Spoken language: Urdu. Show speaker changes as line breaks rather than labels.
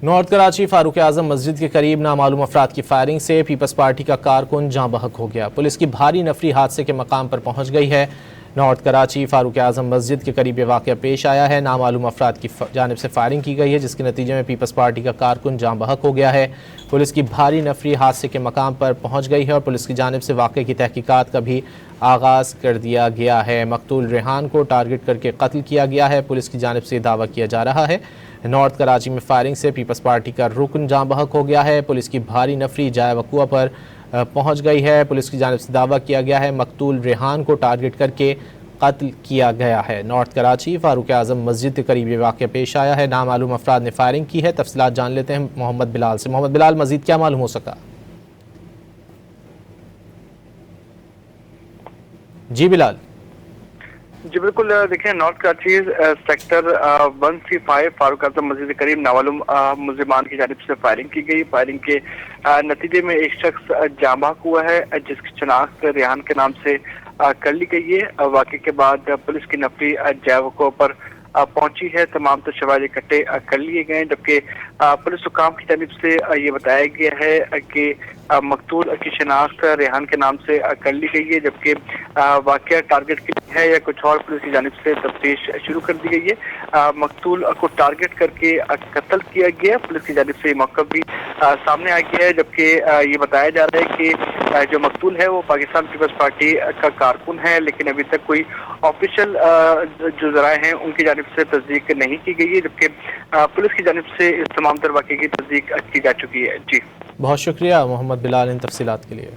نارتھ کراچی فاروق اعظم مسجد کے قریب نامعلوم افراد کی فائرنگ سے پیپلز پارٹی کا کارکن جاں بحق ہو گیا۔ پولیس کی بھاری نفری حادثے کے مقام پر پہنچ گئی ہے۔ نارتھ کراچی فاروق اعظم مسجد کے قریب یہ واقعہ پیش آیا ہے۔ نامعلوم افراد کی جانب سے فائرنگ کی گئی ہے، جس کے نتیجے میں پیپلز پارٹی کا کارکن جاں بحق ہو گیا ہے۔ پولیس کی بھاری نفری حادثے کے مقام پر پہنچ گئی ہے اور پولیس کی جانب سے واقعے کی تحقیقات کا بھی آغاز کر دیا گیا ہے۔ مقتول ریحان کو ٹارگٹ کر کے قتل کیا گیا ہے، پولیس کی جانب سے دعویٰ کیا جا رہا ہے۔ نارتھ کراچی میں فائرنگ سے پیپلز پارٹی کا رکن جاں بحق ہو گیا ہے۔ پولیس کی بھاری نفری جائے وقوع پر پہنچ گئی ہے۔ پولیس کی جانب سے دعویٰ کیا گیا ہے مقتول ریحان کو ٹارگٹ کر کے قتل کیا گیا ہے۔ نارتھ کراچی فاروق اعظم مسجد کے قریب یہ واقعہ پیش آیا ہے۔ نامعلوم افراد نے فائرنگ کی ہے۔ تفصیلات جان لیتے ہیں محمد بلال سے۔ محمد بلال، مزید کیا معلوم ہو سکا؟ جی بلال۔
جی بالکل، دیکھیں نارتھ کراچی سیکٹر 135 فاروق اعظم مسجد کے قریب نامعلوم ملزمان کی جانب سے فائرنگ کی گئی۔ فائرنگ کے نتیجے میں ایک شخص جاں بحق ہوا ہے، جس کی شناخت ریحان کے نام سے کر لی گئی ہے۔ واقعے کے بعد پولیس کی نفری جائے وقوع پر پہنچی ہے، تمام تو شواہد اکٹھے کر لیے گئے ہیں، جبکہ پولیس حکام کی جانب سے یہ بتایا گیا ہے کہ مقتول کی شناخت ریحان کے نام سے کر لی گئی ہے، جبکہ واقعہ ٹارگٹ کی ہے یا کچھ اور پولیس کی جانب سے تفتیش شروع کر دی گئی ہے۔ مقتول کو ٹارگٹ کر کے قتل کیا گیا، پولیس کی جانب سے یہ موقع بھی سامنے آ گیا ہے، جبکہ یہ بتایا جا رہا ہے کہ جو مقتول ہے وہ پاکستان پیپلز پارٹی کا کارکن ہے، لیکن ابھی تک کوئی آفیشیل جو ذرائع ہیں ان کی جانب سے تصدیق نہیں کی گئی ہے، جبکہ پولیس کی جانب سے اس تمام تر واقعے کی تصدیق کی جا چکی ہے۔ جی
بہت شکریہ محمد بلال ان تفصیلات کے لیے۔